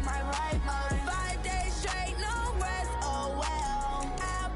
my right mind. 5 days straight, no rest, oh well. I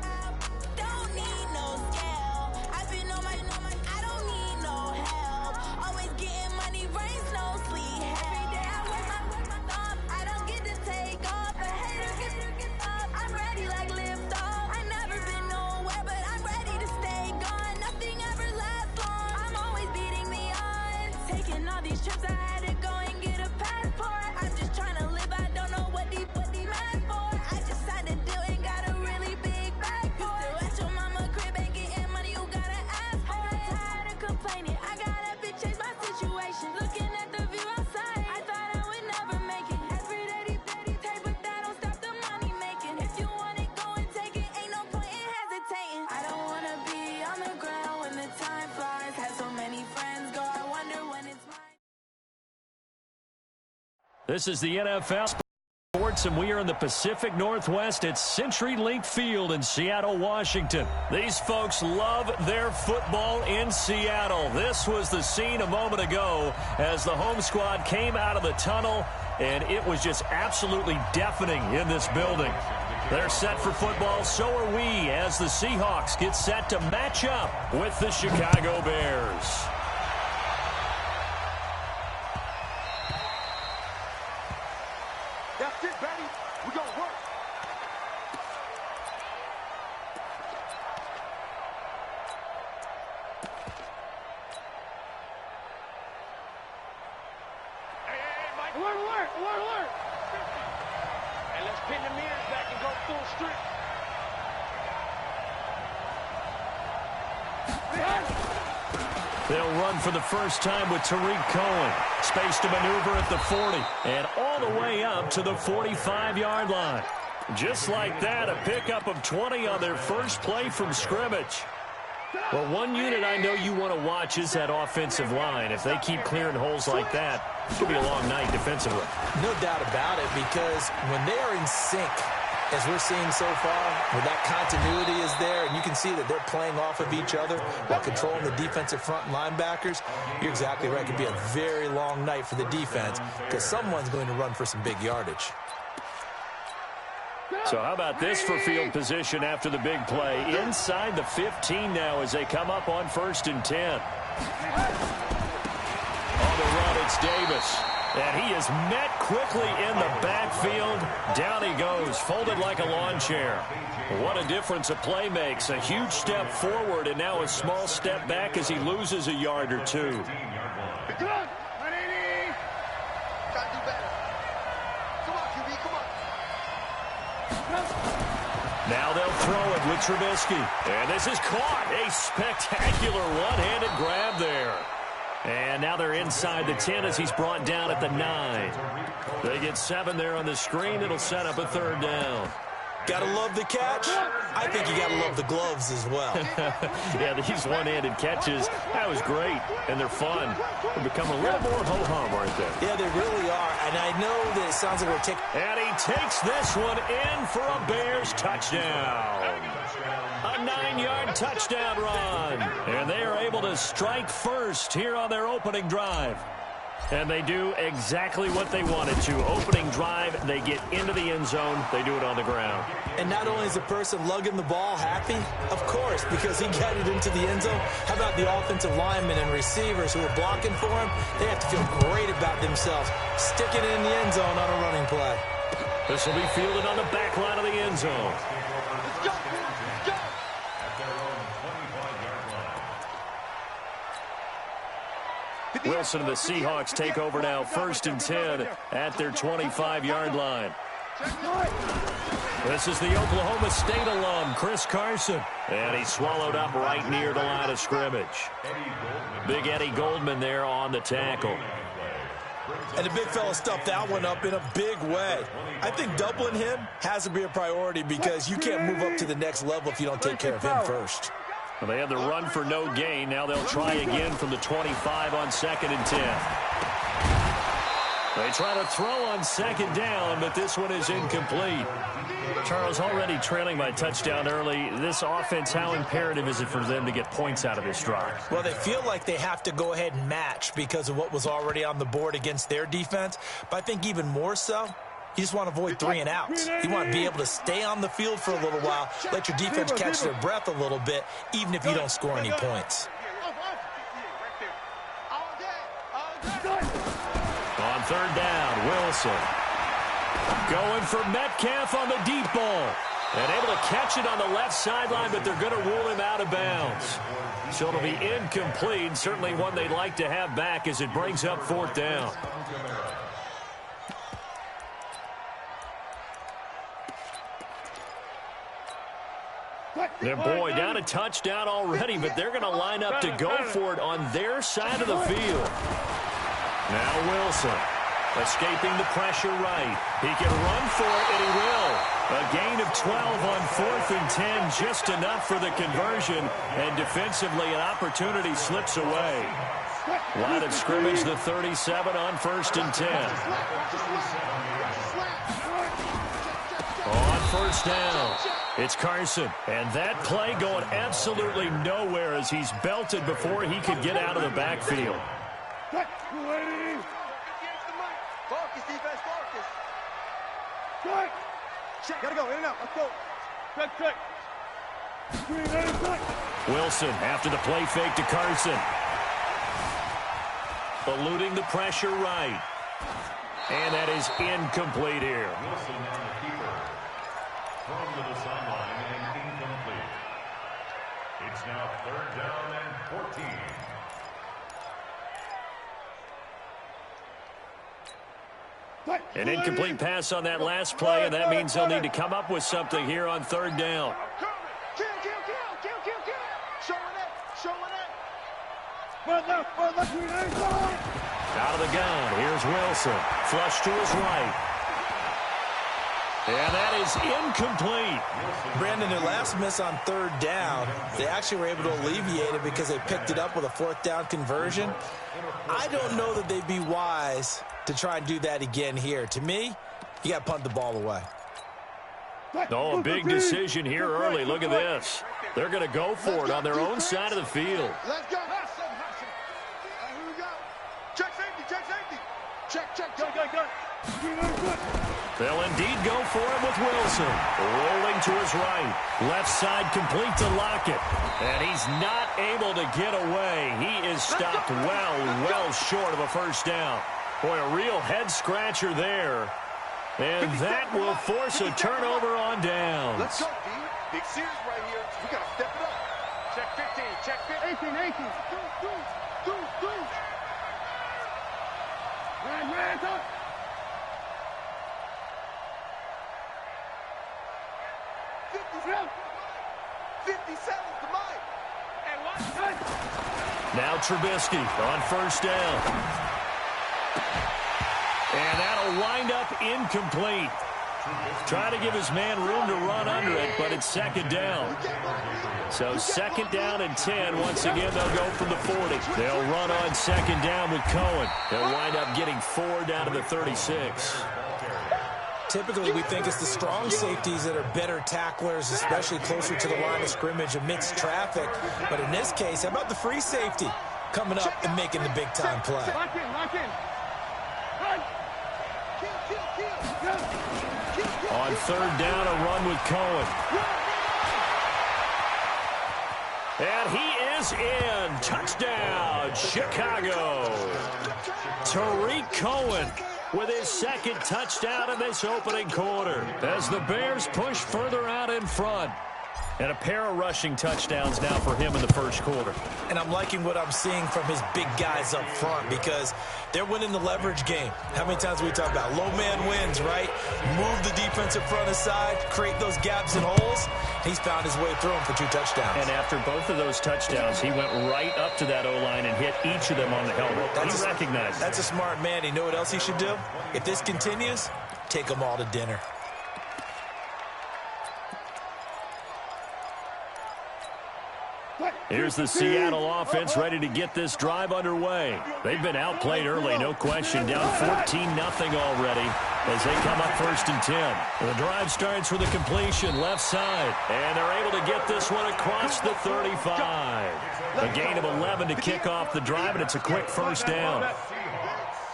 don't need no scale. I've been on my, I don't need no help. Always getting money, rain, snow, sleet. Every day I work my thumb. I don't get to take off. A hater gets up. I'm ready like lift off. I never been nowhere, but I'm ready to stay gone. Nothing ever lasts long. I'm always beating the odds. Taking all these trips, I had to go and get a passport. I'm just trying to live. I don't know what the mad for. I just signed a deal and got a really big bag for it. Still at your mama crib and getting money, you gotta ask for it. Tired of complaining, I gotta bitch change my situation. Looking at the view outside, I thought I would never make it. Every day, take, but that don't stop the money making. If you want it, go and take it. Ain't no point in hesitating. I don't wanna be on the ground when the time flies. Had so many friends go, I wonder when it's mine. This is the NFL Sports, and we are in the Pacific Northwest at CenturyLink Field in Seattle, Washington. These folks love their football in Seattle. This was the scene a moment ago as the home squad came out of the tunnel, and it was just absolutely deafening in this building. They're set for football, so are we, as the Seahawks get set to match up with the Chicago Bears. That's it, baby. We're going to work. Hey, Mike. Alert. Hey, let's pin the mirrors back and go full strip. They'll run for the first time with Tariq Cohen. Space to maneuver at the 40 and all the way up to the 45-yard line. Just like that, a pickup of 20 on their first play from scrimmage. Well, one unit I know you want to watch is that offensive line. If they keep clearing holes like that, it could be a long night defensively. No doubt about it, because when they are in sync, as we're seeing so far, where that continuity is there, and you can see that they're playing off of each other while controlling the defensive front linebackers, you're exactly right. It could be a very long night for the defense because someone's going to run for some big yardage. So how about this for field position after the big play? Inside the 15 now as they come up on 1st and 10. On the run, it's Davis. And he is met quickly in the backfield. Down he goes, folded like a lawn chair. What a difference a play makes. A huge step forward and now a small step back as he loses a yard or two. Come on, 180. Try to do better. Come on, QB, come on. Now they'll throw it with Trubisky. And this is caught. A spectacular one-handed grab there. And now they're inside the 10 as he's brought down at the 9. They get 7 there on the screen. It'll set up a 3rd down. Gotta love the catch. I think you gotta love the gloves as well. Yeah, these one-handed catches, that was great. And they're fun. They become a little more ho-hum, aren't they? Yeah, they really are. And I know that it sounds like we're taking... And he takes this one in for a Bears touchdown. A 9-yard touchdown run. And they are able to strike first here on their opening drive. And they do exactly what they wanted to. Opening drive, they get into the end zone. They do it on the ground. And not only is the person lugging the ball happy, of course, because he got it into the end zone. How about the offensive linemen and receivers who are blocking for him? They have to feel great about themselves. Sticking it in the end zone on a running play. This will be fielded on the back line of the end zone. Let's go. Wilson and the Seahawks take over now, 1st and 10 at their 25-yard line. This is the Oklahoma State alum, Chris Carson. And he's swallowed up right near the line of scrimmage. Big Eddie Goldman there on the tackle. And the big fella stuffed that one up in a big way. I think doubling him has to be a priority because you can't move up to the next level if you don't take care of him first. Well, they had the run for no gain. Now they'll try again from the 25 on 2nd and 10. They try to throw on 2nd down, but this one is incomplete. Charles, already trailing by touchdown early. This offense, how imperative is it for them to get points out of this drive? Well, they feel like they have to go ahead and match because of what was already on the board against their defense. But I think even more so, You just want to avoid 3 and outs. You want to be able to stay on the field for a little while, let your defense catch their breath a little bit, even if you don't score any points. On third down, Wilson. Going for Metcalf on the deep ball. And able to catch it on the left sideline, but they're going to rule him out of bounds. So it'll be incomplete. Certainly one they'd like to have back as it brings up fourth down. And boy, down a touchdown already, but they're going to line up to go for it on their side of the field. Now Wilson, escaping the pressure right. He can run for it, and he will. A gain of 12 on 4th and 10, just enough for the conversion. And defensively, an opportunity slips away. Line of scrimmage, the 37 on 1st and 10. On first down, it's Carson. And that play going absolutely nowhere as he's belted before he could get out of the backfield. Focus, defense, focus. Check. Gotta go, in and out. Let's go. Check. Wilson after the play fake to Carson. Eluding the pressure right. And that is incomplete here. Wilson on the keeper. Thrown to the sideline and incomplete. It's now 3rd down and 14. An incomplete pass on that last play, and that means they'll need to come up with something here on 3rd down. Kill. Showing it. Out of the gun, here's Wilson. Flush to his right. And that is incomplete. Brandon, their last miss on 3rd down, they actually were able to alleviate it because they picked it up with a 4th down conversion. I don't know that they'd be wise to try and do that again here. To me, you got to punt the ball away. Oh, a big decision here early. Look at this. They're going to go for it on their own side of the field. Let's go. Here we go. Check safety. Check. Go. They'll indeed go for it with Wilson. Rolling to his right. Left side complete to Lockett. And he's not able to get away. He is stopped well short of a first down. Boy, a real head-scratcher there. And that will force a turnover on downs. Let's go, D. Big series right here. We got to step it up. Check 15. 18. Do. Ran, up. 57 to mine. And what? Now Trubisky on first down. And that'll wind up incomplete. Trying to give his man room to run under it, but it's 2nd down. So 2nd down and 10. Once again, they'll go from the 40. They'll run on 2nd down with Cohen. They'll wind up getting 4 down to the 36. Typically, we think it's the strong safeties that are better tacklers, especially closer to the line of scrimmage amidst traffic. But in this case, how about the free safety coming up and making the big-time play? Lock in. On 3rd down, a run with Cohen. And he is in. Touchdown, Chicago. Tariq Cohen with his 2nd touchdown in this opening quarter as the Bears push further out in front. And a pair of rushing touchdowns now for him in the first quarter. And I'm liking what I'm seeing from his big guys up front because they're winning the leverage game. How many times we talk about low man wins, right? Move the defensive front aside, create those gaps and holes. He's found his way through them for 2 touchdowns. And after both of those touchdowns, he went right up to that O-line and hit each of them on the helmet. He recognized it. That's a smart man. You know what else he should do? If this continues, take them all to dinner. Here's the Seattle offense ready to get this drive underway. They've been outplayed early, no question. Down 14-0 already as they come up 1st and 10. The drive starts with a completion left side. And they're able to get this one across the 35. A gain of 11 to kick off the drive, and it's a quick first down.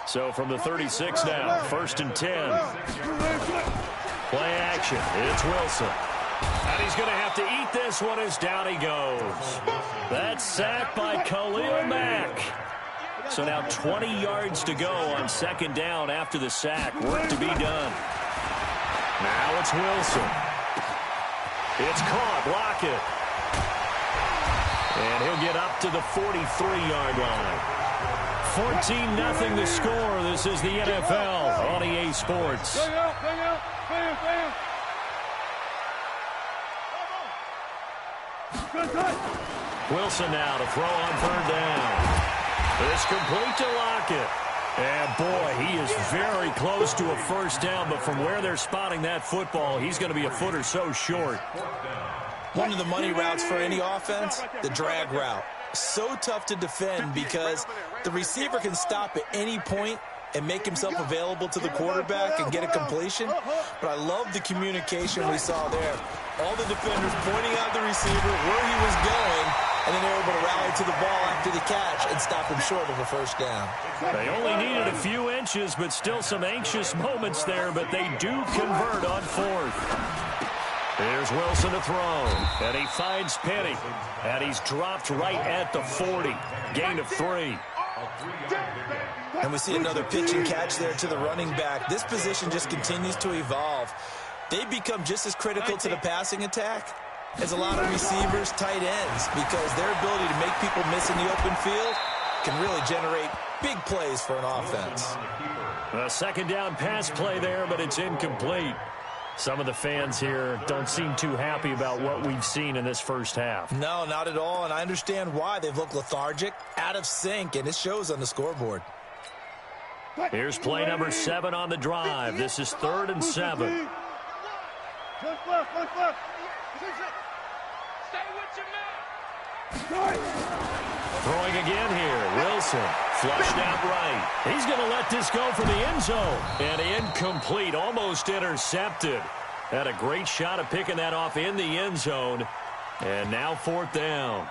So from the 36 now, 1st and 10. Play action. It's Wilson. And he's going to have to eat this one as down he goes. That's sacked by Khalil Mack. So now 20 yards to go on second down after the sack. Work to be done. Now it's Wilson. It's caught. Lockett. And he'll get up to the 43-yard line. 14-0 the score. This is the NFL on EA Sports. Wilson now to throw on third down. It's complete to Lockett. And, boy, he is very close to a first down, but from where they're spotting that football, he's going to be a foot or so short. One of the money routes for any offense, the drag route. So tough to defend because the receiver can stop at any point and make himself available to the quarterback and get a completion. But I love the communication we saw there. All the defenders pointing out the receiver, where he was going, and then they were able to rally to the ball after the catch and stop him short of a first down. They only needed a few inches, but still some anxious moments there, but they do convert on fourth. Here's Wilson to throw, and he finds Penny, and he's dropped right at the 40. Gain of 3. And we see another pitch and catch there to the running back. This position just continues to evolve. They become just as critical to the passing attack as a lot of receivers, tight ends, because their ability to make people miss in the open field can really generate big plays for an offense. A second down pass play there, but it's incomplete. Some of the fans here don't seem too happy about what we've seen in this first half. No, not at all, and I understand why. They've looked lethargic, out of sync, and it shows on the scoreboard. Here's play number 7 on the drive. This is 3rd and 7. Throwing again here. Wilson flushed out right. He's going to let this go for the end zone. And incomplete, almost intercepted. Had a great shot at picking that off in the end zone. And now 4th down.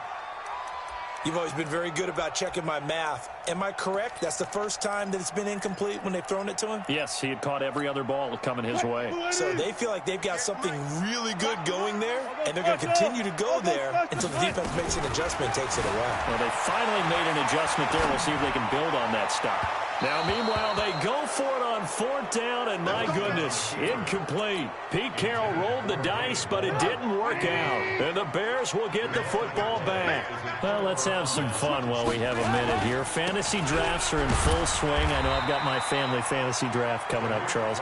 You've always been very good about checking my math. Am I correct? That's the first time that it's been incomplete when they've thrown it to him? Yes, he had caught every other ball coming his way. So they feel like they've got something really good going there, and they're going to continue to go there until the defense makes an adjustment and takes it away. Well, they finally made an adjustment there. We'll see if they can build on that stop. Now, meanwhile, they go for it on 4th down, and my goodness, incomplete. Pete Carroll rolled the dice, but it didn't work out. And the Bears will get the football back. Well, let's have some fun while we have a minute here. Fantasy drafts are in full swing. I know I've got my family fantasy draft coming up, Charles.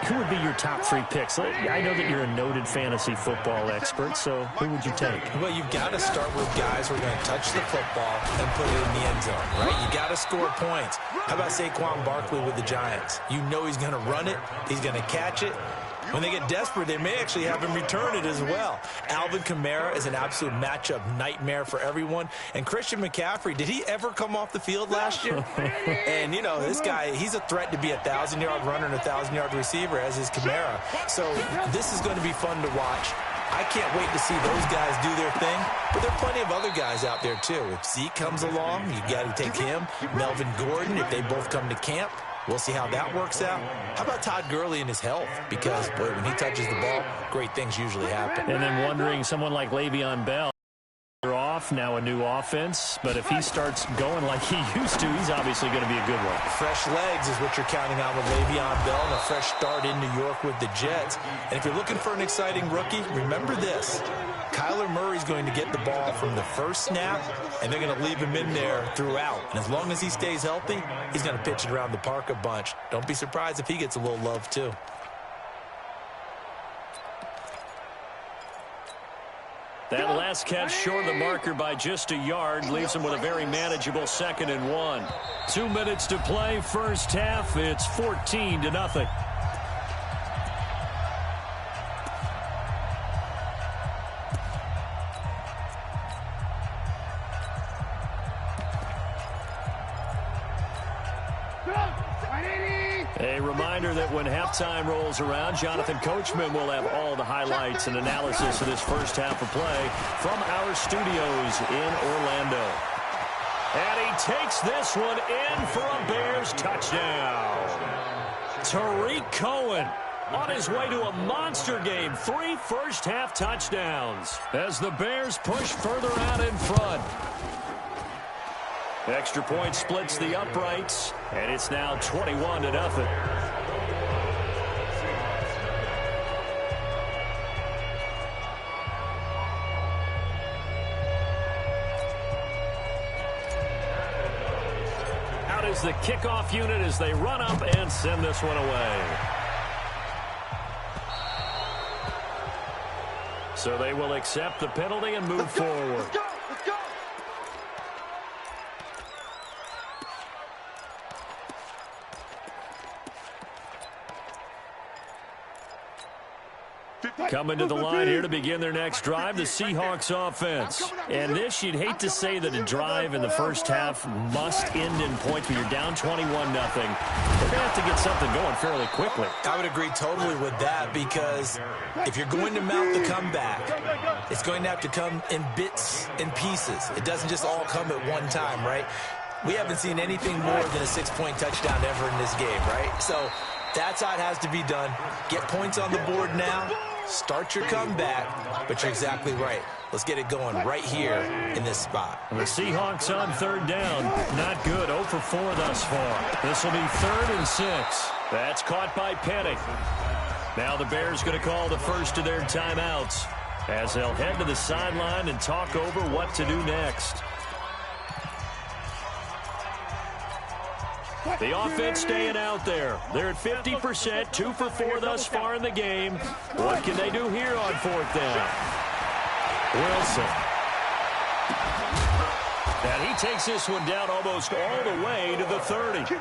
Who would be your top 3 picks? I know that you're a noted fantasy football expert, so who would you take? Well, you've got to start with guys who are going to touch the football and put it in the end zone, right? You got to score points. How about Saquon Barkley with the Giants? You know he's going to run it. He's going to catch it. When they get desperate, they may actually have him return it as well. Alvin Kamara is an absolute matchup nightmare for everyone. And Christian McCaffrey, did he ever come off the field last year? And, you know, this guy, he's a threat to be a 1,000-yard runner and a 1,000-yard receiver, as is Kamara. So this is going to be fun to watch. I can't wait to see those guys do their thing, but there are plenty of other guys out there, too. If Zeke comes along, you got to take him. Melvin Gordon, if they both come to camp, we'll see how that works out. How about Todd Gurley and his health? Because, boy, when he touches the ball, great things usually happen. And then wondering, someone like Le'Veon Bell, they're off, now a new offense, but if he starts going like he used to, he's obviously going to be a good one. Fresh legs is what you're counting on with Le'Veon Bell and a fresh start in New York with the Jets. And if you're looking for an exciting rookie, remember this. Kyler Murray's going to get the ball from the first snap, and they're going to leave him in there throughout. And as long as he stays healthy, he's going to pitch it around the park a bunch. Don't be surprised if he gets a little love, too. That last catch short of the marker by just a yard leaves him with a very manageable 2nd and 1. 2 minutes to play, first half. It's 14-0. A reminder that when halftime rolls around, Jonathan Coachman will have all the highlights and analysis of this first half of play from our studios in Orlando. And he takes this one in for a Bears touchdown. Tariq Cohen On his way to a monster game, 3 first-half touchdowns as the Bears push further out in front. Extra point splits the uprights, and it's now 21-0. Out is the kickoff unit as they run up and send this one away. So they will accept the penalty and move forward. Let's go. Coming to the line here to begin their next drive, the Seahawks offense. And this, you'd hate to say that a drive in the first half must end in points, but you're down 21-0. They're going to have to get something going fairly quickly. I would agree totally with that, because if you're going to mount the comeback, it's going to have to come in bits and pieces. It doesn't just all come at one time, right? We haven't seen anything more than a 6-point touchdown ever in this game, right? So that's how it has to be done. Get points on the board now. Start your comeback, but you're exactly right. Let's get it going right here in this spot. The Seahawks on third down. Not good. 0 for 4 thus far. This will be 3rd and 6. That's caught by Penny. Now the Bears going to call the first of their timeouts as they'll head to the sideline and talk over what to do next. The offense staying out there. They're at 50%, 2 for 4 thus far in the game. What can they do here on 4th down? Wilson. And he takes this one down almost all the way to the 30.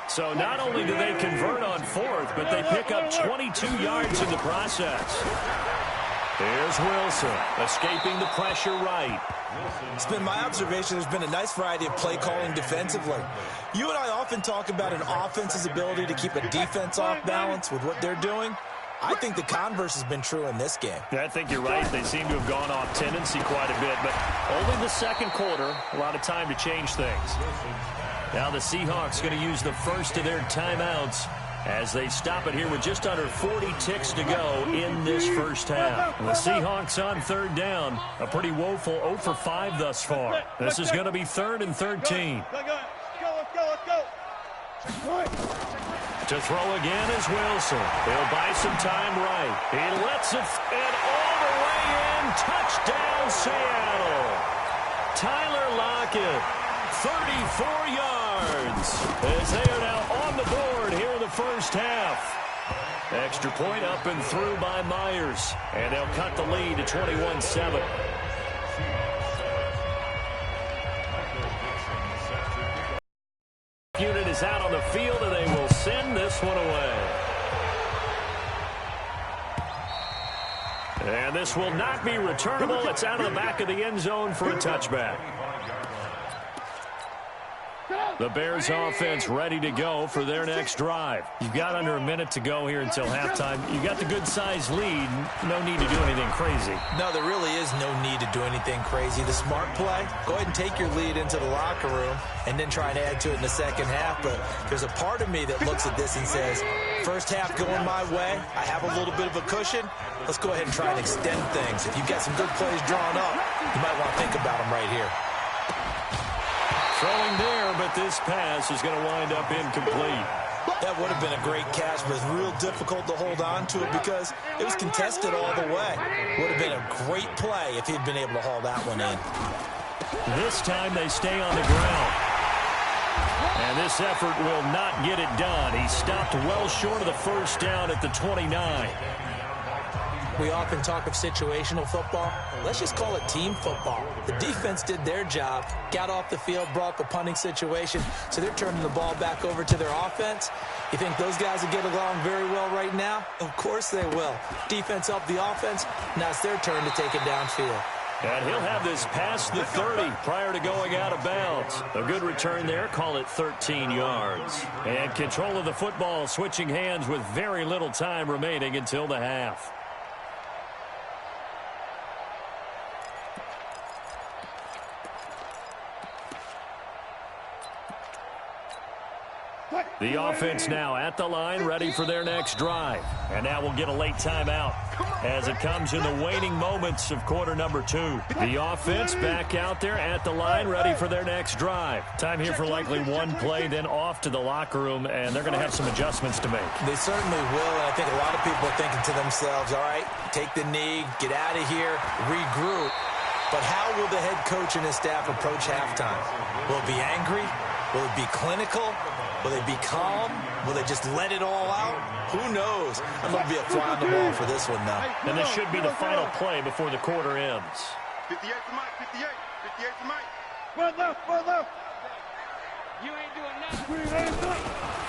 So not only do they convert on 4th, but they pick up 22 yards in the process. Here's Wilson, escaping the pressure right. It's been my observation there's been a nice variety of play calling defensively. You and I often talk about an offense's ability to keep a defense off balance with what they're doing. I think the converse has been true in this game. Yeah, I think you're right. They seem to have gone off tendency quite a bit, but only the second quarter, a lot of time to change things. Now the Seahawks going to use the first of their timeouts as they stop it here with just under 40 ticks to go in this first half. The Seahawks on third down, a pretty woeful 0 for 5 thus far. This is going to be 3rd and 13. Let's go. To throw again is Wilson. He'll buy some time right. He lets it, and all the way in. Touchdown, Seattle. Tyler Lockett, 34 yards, as they are now on the board here in the first half. Extra point up and through by Myers, and they'll cut the lead to 21-7. Unit is out on the field, and they will send this one away. And this will not be returnable. It's out of the back of the end zone for a touchback. The Bears offense ready to go for their next drive. You've got under a minute to go here until halftime. You've got the good-sized lead. No need to do anything crazy. No, there really is no need to do anything crazy. The smart play, go ahead and take your lead into the locker room and then try and add to it in the second half. But there's a part of me that looks at this and says, first half going my way, I have a little bit of a cushion. Let's go ahead and try and extend things. If you've got some good plays drawn up, you might want to think about them right here. Throwing there, but this pass is going to wind up incomplete. That would have been a great catch, but it's real difficult to hold on to it because it was contested all the way. Would have been a great play if he'd been able to haul that one in. This time they stay on the ground. And this effort will not get it done. He stopped well short of the first down at the 29. We often talk of situational football. Let's just call it team football. The defense did their job, got off the field, brought the punting situation, so they're turning the ball back over to their offense. You think those guys will get along very well right now? Of course they will. Defense helped the offense. Now it's their turn to take it downfield. And he'll have this past the 30 prior to going out of bounds. A good return there, call it 13 yards. And control of the football switching hands with very little time remaining until the half. The offense now at the line, ready for their next drive. And now we'll get a late timeout as it comes in the waning moments of quarter number 2. The offense back out there at the line, ready for their next drive. Time here for likely one play, then off to the locker room, and they're going to have some adjustments to make. They certainly will, and I think a lot of people are thinking to themselves, all right, take the knee, get out of here, regroup. But how will the head coach and his staff approach halftime? Will it be angry? Will it be clinical? Will they be calm? Will they just let it all out? Who knows? I'm going to be a fly on the wall for this one now. And this should be the final play before the quarter ends. 58 to Mike, 58. 58 to Mike. One left. You ain't doing nothing.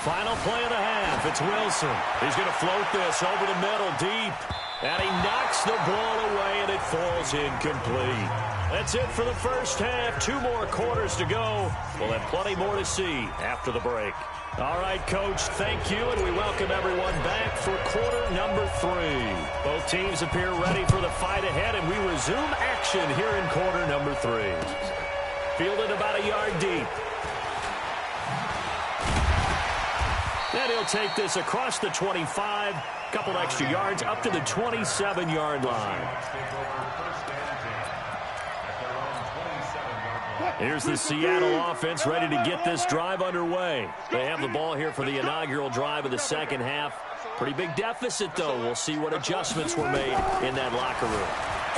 Final play of the half. It's Wilson. He's going to float this over the middle deep. And he knocks the ball away, and it falls incomplete. That's it for the first half. 2 more quarters to go. We'll have plenty more to see after the break. All right, Coach, thank you, and we welcome everyone back for quarter number 3. Both teams appear ready for the fight ahead, and we resume action here in quarter number 3. Fielded about a yard deep. And he'll take this across the 25, couple extra yards up to the 27-yard line. Here's the Seattle offense ready to get this drive underway. They have the ball here for the inaugural drive of the second half. Pretty big deficit, though. We'll see what adjustments were made in that locker room.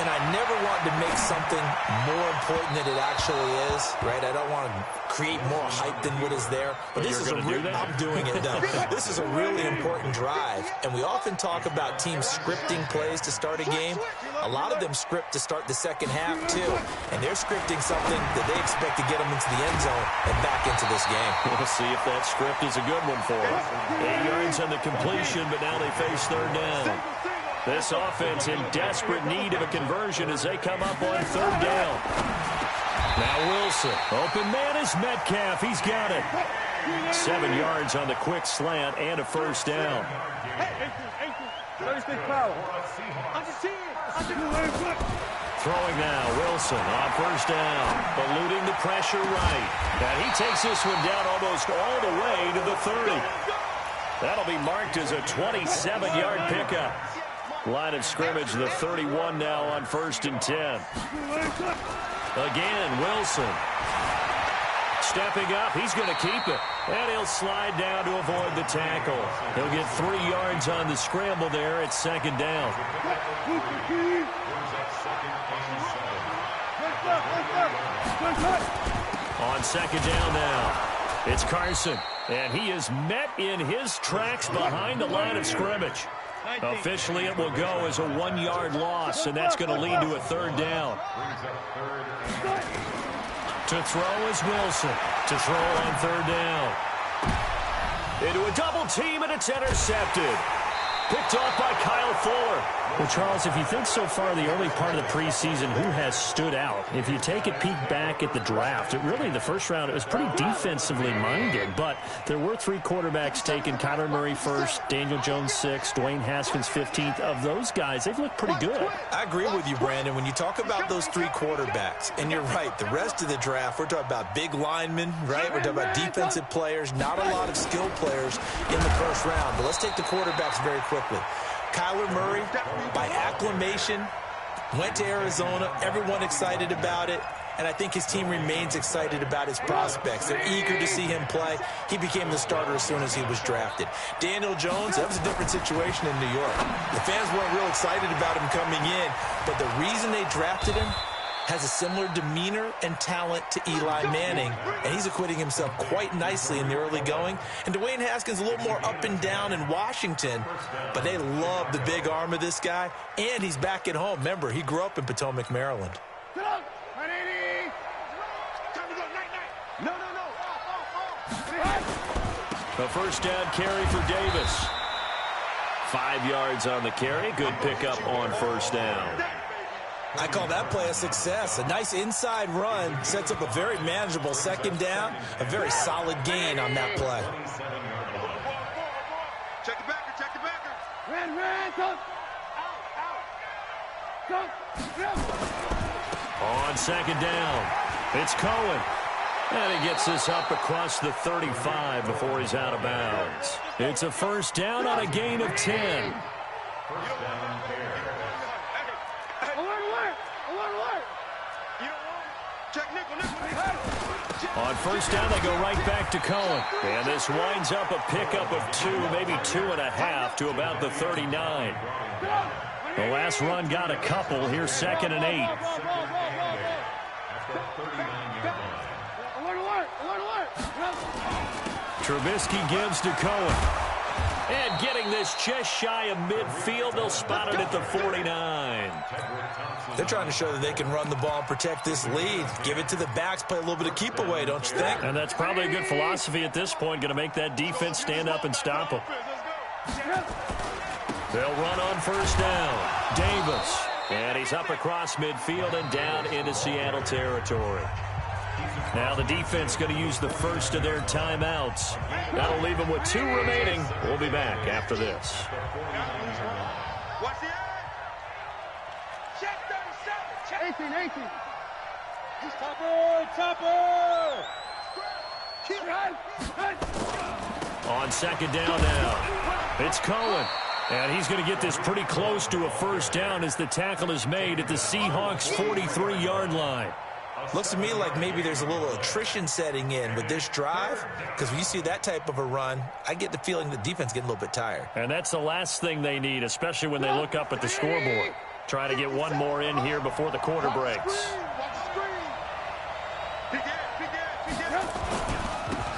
And I never want to make something more important than it actually is, right? I don't want to create more hype than what is there. But this is I'm doing it, though. This is a really important drive. And we often talk about teams scripting plays to start a game. A lot of them script to start the second half, too. And they're scripting something that they expect to get them into the end zone and back into this game. We'll see if that script is a good one for them. 8 yards on the completion, but now they face third down. This offense in desperate need of a conversion as they come up on third down. Now Wilson. Open man is Metcalf. He's got it. 7 yards on the quick slant and a first down. Throwing now, Wilson on first down, eluding the pressure right. And he takes this one down almost all the way to the 30. That'll be marked as a 27-yard pickup. Line of scrimmage, the 31 now on 1st and 10. Again, Wilson. Stepping up, he's going to keep it. And he'll slide down to avoid the tackle. He'll get 3 yards on the scramble there at second down. On second down now, it's Carson. And he is met in his tracks behind the line of scrimmage. Officially, it will go as a 1-yard loss, and that's going to lead to a third down. To throw is Wilson. To throw on third down. Into a double team, and it's intercepted. Picked off by Kyle Fuller. Well, Charles, if you think so far the early part of the preseason, who has stood out? If you take a peek back at the draft, the first round, it was pretty defensively minded, but there were 3 quarterbacks taken. Kyler Murray first, Daniel Jones 6th, Dwayne Haskins 15th. Of those guys, they've looked pretty good. I agree with you, Brandon. When you talk about those 3 quarterbacks, and you're right, the rest of the draft, we're talking about big linemen, right? We're talking about defensive players, not a lot of skilled players in the first round. But let's take the quarterbacks very quickly. Kyler Murray, by acclamation, went to Arizona. Everyone excited about it. And I think his team remains excited about his prospects. They're eager to see him play. He became the starter as soon as he was drafted. Daniel Jones, that was a different situation in New York. The fans weren't real excited about him coming in. But the reason they drafted him has a similar demeanor and talent to Eli Manning, and he's acquitting himself quite nicely in the early going. And Dwayne Haskins a little more up and down in Washington, but they love the big arm of this guy, and he's back at home. Remember, he grew up in Potomac, Maryland. A first down carry for Davis. 5 yards on the carry. Good pickup on first down. I call that play a success. A nice inside run sets up a very manageable second down. A very solid gain on that play. Check the backer, check the backer. On second down, it's Cohen. And he gets this up across the 35 before he's out of bounds. It's a first down on a gain of 10. First down, fair. On first down, they go right back to Cohen. And this winds up a pickup of 2, maybe 2.5 to about the 39. The last run got a couple. Here's 2nd and 8. Trubisky gives to Cohen. And getting this just shy of midfield, they'll spot it at the 49. They're trying to show that they can run the ball and protect this lead. Give it to the backs, play a little bit of keep away, don't you think? And that's probably a good philosophy at this point, going to make that defense stand up and stop them. They'll run on first down. Davis. And he's up across midfield and down into Seattle territory. Now the defense going to use the first of their timeouts. That'll leave them with 2 remaining. We'll be back after this. Watch the eye. Check 37. 18. He's Topper. Keep right. On second down now, it's Cohen. And he's going to get this pretty close to a first down as the tackle is made at the Seahawks' 43-yard line. Looks to me like maybe there's a little attrition setting in with this drive, because when you see that type of a run, I get the feeling the defense getting a little bit tired. And that's the last thing they need, especially when they look up at the scoreboard. Trying to get one more in here before the quarter breaks.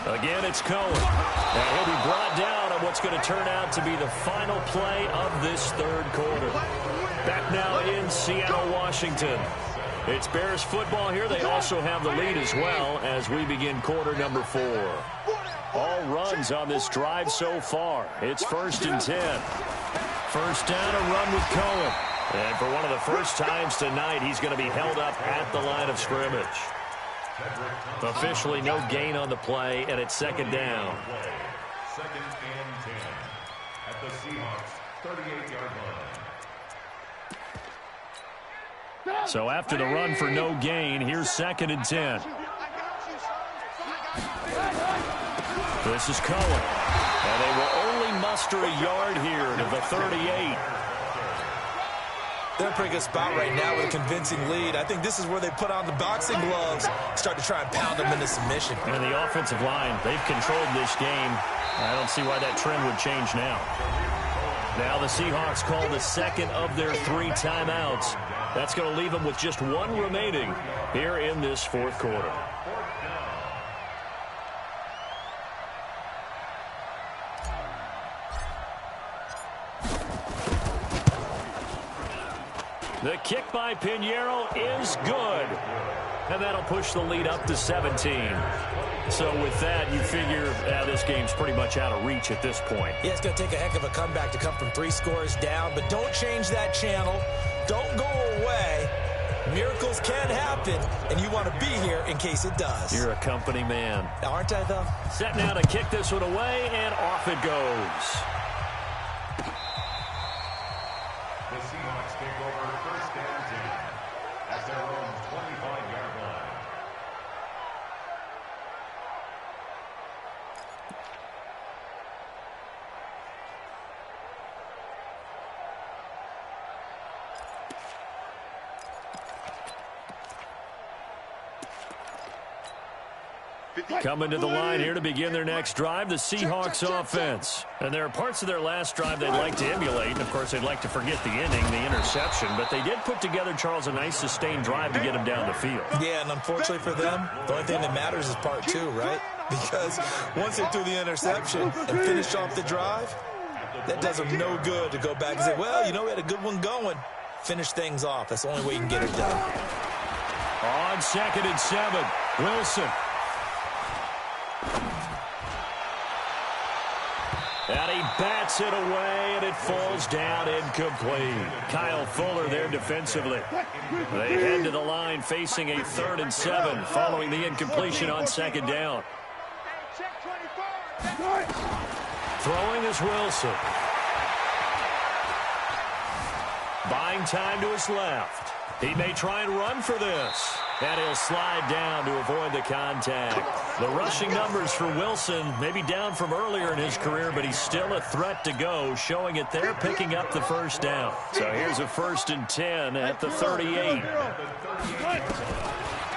Again, it's Cohen. And he'll be brought down on what's going to turn out to be the final play of this third quarter. Back now in Seattle, Washington. It's Bears football here. They also have the lead as well as we begin quarter number 4. All runs on this drive so far. It's 1st and 10. First down, a run with Cohen. And for one of the first times tonight, he's going to be held up at the line of scrimmage. Officially no gain on the play, and it's 2nd down. 2nd and 10 at the Seahawks' 38-yard line. So after the run for no gain, here's 2nd and 10. This is Cohen. And they will only muster a yard here to the 38. They're in a pretty good spot right now with a convincing lead. I think this is where they put on the boxing gloves, start to try and pound them into submission. And the offensive line, they've controlled this game. I don't see why that trend would change now. Now the Seahawks call the 2nd of their 3 timeouts. That's going to leave them with just 1 remaining here in this 4th quarter. The kick by Pinheiro is good. And that'll push the lead up to 17. So with that, you figure this game's pretty much out of reach at this point. Yeah, it's going to take a heck of a comeback to come from 3 scores down. But don't change that channel. Don't go away. Miracles can happen, and you want to be here in case it does. You're a company man. Aren't I, though? Set now to kick this one away, and off it goes. The Seahawks take over 1st and 10 at their own 25-yard line. Coming to the line here to begin their next drive, the Seahawks offense. And there are parts of their last drive they'd like to emulate. And, of course, they'd like to forget the inning, the interception. But they did put together, Charles, a nice sustained drive to get them down the field. Yeah, and unfortunately for them, the only thing that matters is part 2, right? Because once they threw the interception and finished off the drive, that does them no good to go back and say, well, you know, we had a good one going. Finish things off. That's the only way you can get it done. On 2nd and 7, Wilson. And he bats it away, and it falls down incomplete. Kyle Fuller there defensively. They head to the line facing a 3rd and 7 following the incompletion on 2nd down. Throwing is Wilson. Buying time to his left. He may try and run for this. And he'll slide down to avoid the contact. The rushing numbers for Wilson may be down from earlier in his career, but he's still a threat to go, showing it there, picking up the first down. So here's a 1st and 10 at the 38.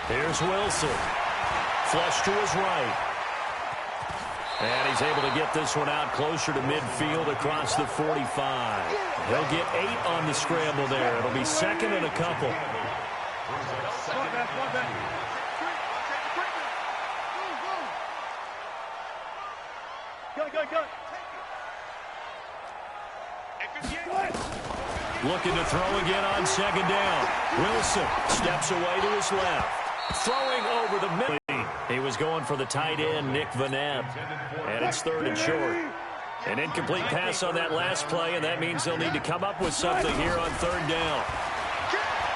Here's Wilson. Flush to his right. And he's able to get this one out closer to midfield across the 45. He'll get 8 on the scramble there. It'll be 2nd and a couple. Looking to throw again on 2nd down. Wilson steps away to his left. Throwing over the middle. He was going for the tight end, Nick Vanette. And it's 3rd and short. An incomplete pass on that last play, and that means they'll need to come up with something here on 3rd down.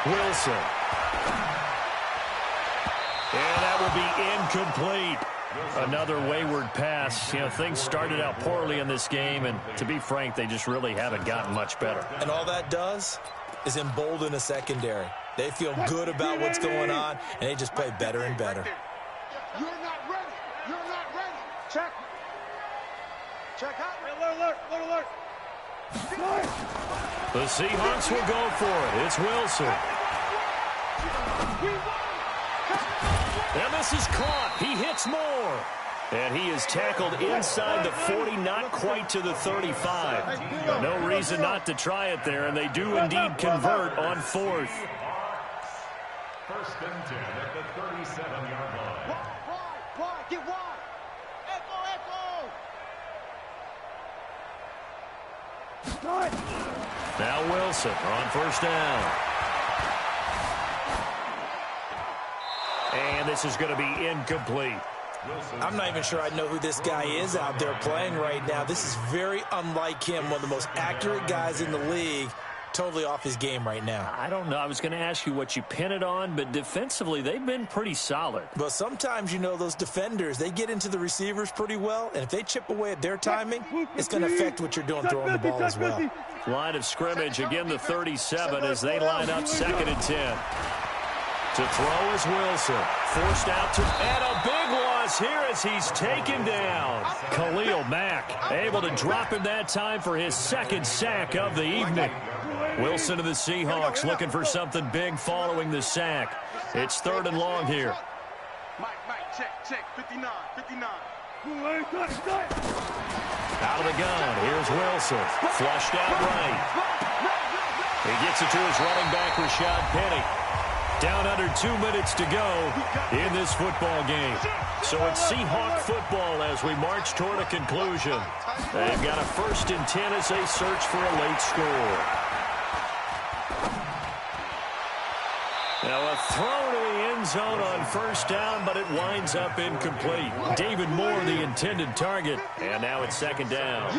Wilson. And that will be incomplete. Another wayward pass. You know, things started out poorly in this game, and to be frank, they just really haven't gotten much better. And all that does is embolden a secondary. They feel good about what's going on, and they just play better and better. You're not ready. You're not ready. Check. Check out. Alert, alert, alert. The Seahawks will go for it. It's Wilson. And this is caught. He hits more. And he is tackled inside the 40, not quite to the 35. No reason not to try it there, and they do indeed convert on 4th. 1st and 10 at the 37-yard line. Wide, get wide. Echo. Now Wilson on 1st down. And this is going to be incomplete. I'm not even sure I know who this guy is out there playing right now. This is very unlike him, one of the most accurate guys in the league. Totally off his game right now. I don't know. I was going to ask you what you pin it on, but defensively, they've been pretty solid. But sometimes, you know, those defenders, they get into the receivers pretty well, and if they chip away at their timing, it's going to affect what you're doing throwing the ball as well. Line of scrimmage, again the 37 as they line up 2nd and 10. To throw is Wilson. Forced out to, and a big loss here as he's taken down. Khalil Mack able to drop him that time for his 2nd sack of the evening. Wilson to the Seahawks looking for something big following the sack. It's 3rd and long here. Mike, check, 59. Out of the gun, here's Wilson. Flushed out right. He gets it to his running back, Rashad Penny. Down under 2 minutes to go in this football game. So it's Seahawk football as we march toward a conclusion. They've got a 1st and 10 as they search for a late score. Now a throw to the end zone on 1st down, but it winds up incomplete. David Moore, the intended target, and now it's 2nd down.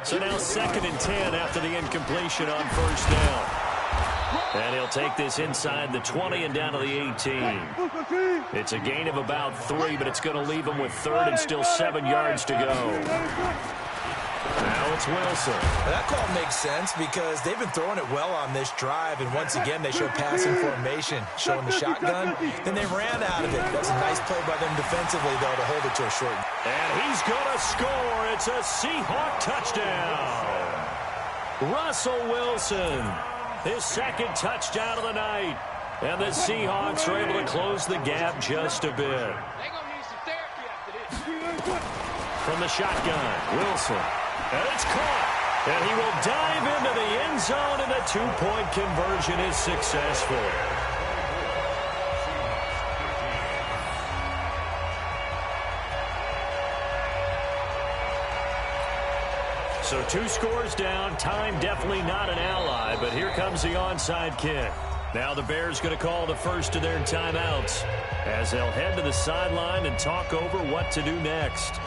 So now 2nd and 10 after the incompletion on 1st down. And he'll take this inside the 20 and down to the 18. It's a gain of about 3, but it's going to leave him with 3rd and still 7 yards to go. Now it's Wilson. Well, that call makes sense because they've been throwing it well on this drive, and once again they show passing formation, showing the shotgun. Then they ran out of it. That's a nice play by them defensively, though, to hold it to a short. And he's going to score. It's a Seahawk touchdown. Russell Wilson, his 2nd touchdown of the night. And the Seahawks are able to close the gap just a bit. They're going to need some therapy after this. From the shotgun, Wilson. And it's caught. And he will dive into the end zone, and the 2-point conversion is successful. So 2 scores down. Time definitely not an ally, but here comes the onside kick. Now the Bears going to call the first of their timeouts as they'll head to the sideline and talk over what to do next.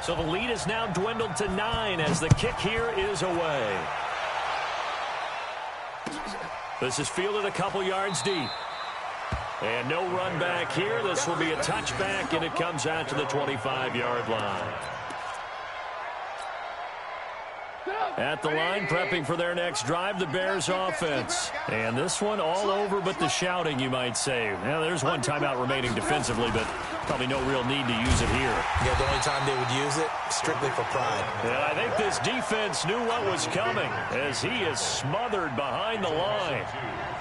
So the lead is now dwindled to 9 as the kick here is away. This is fielded a couple yards deep. And no run back here. This will be a touchback, and it comes out to the 25-yard line. At the line, prepping for their next drive, the Bears offense. And this one all over but the shouting, you might say. Now, there's one timeout remaining defensively, but probably no real need to use it here. Yeah, the only time they would use it, strictly for pride. And I think this defense knew what was coming as he is smothered behind the line.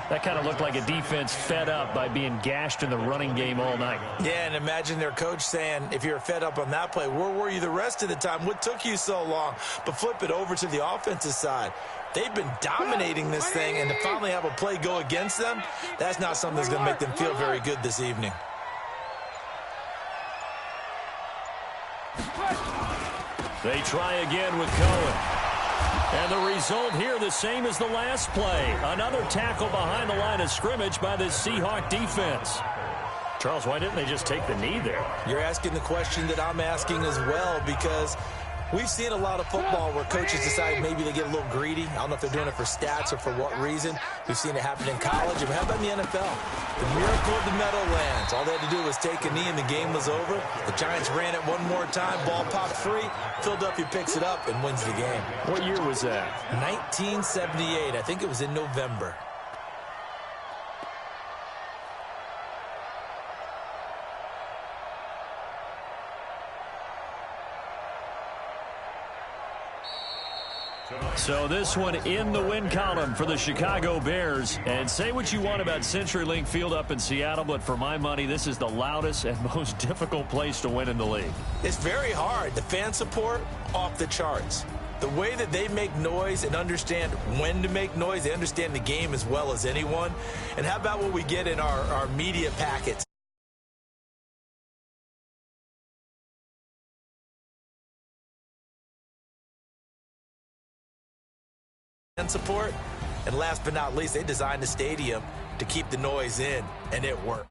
That kind of looked like a defense fed up by being gashed in the running game all night. Yeah, and imagine their coach saying, if you're fed up on that play, where were you the rest of the time? What took you so long? But flip it over to the offensive side. They've been dominating this thing, and to finally have a play go against them, that's not something that's going to make them feel very good this evening. They try again with Cohen. And the result here the same as the last play. Another tackle behind the line of scrimmage by this Seahawk defense. Charles, why didn't they just take the knee there? You're asking the question that I'm asking as well, because we've seen a lot of football where coaches decide maybe they get a little greedy. I don't know if they're doing it for stats or for what reason. We've seen it happen in college. But how about in the NFL? The miracle of the Meadowlands. All they had to do was take a knee and the game was over. The Giants ran it one more time. Ball popped free. Philadelphia picks it up and wins the game. What year was that? 1978. I think it was in November. So this one in the win column for the Chicago Bears. And say what you want about CenturyLink Field up in Seattle, but for my money, this is the loudest and most difficult place to win in the league. It's very hard. The fan support, off the charts. The way that they make noise and understand when to make noise, they understand the game as well as anyone. And how about what we get in our media packets? And support. And last but not least, they designed the stadium to keep the noise in, and it worked.